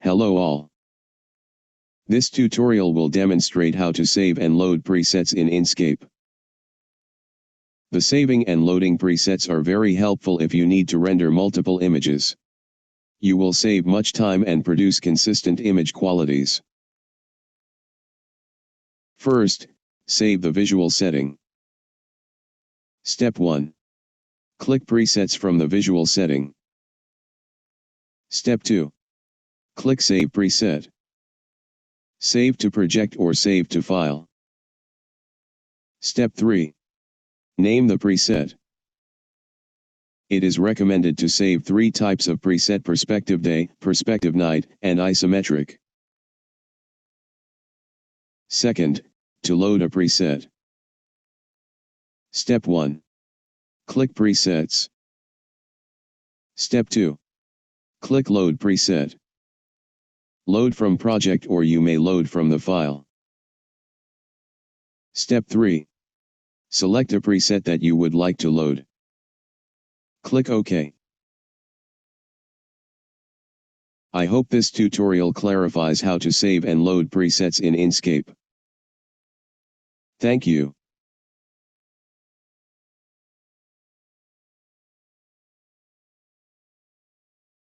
Hello all. This tutorial will demonstrate how to save and load presets in Enscape. The saving and loading presets are very helpful if you need to render multiple images. You will save much time and produce consistent image qualities. First, save the visual setting. Step 1. Click Presets from the visual setting. Step 2. Click Save Preset. Save to project or save to file. Step 3. Name the preset. It is recommended to save 3 types of preset: perspective day, perspective night, and isometric. Second, to load a preset. Step 1. Click Presets. Step 2. Click Load Preset. Load from project or you may load from the file. Step 3. Select a preset that you would like to load. Click OK. I hope this tutorial clarifies how to save and load presets in Enscape. Thank you.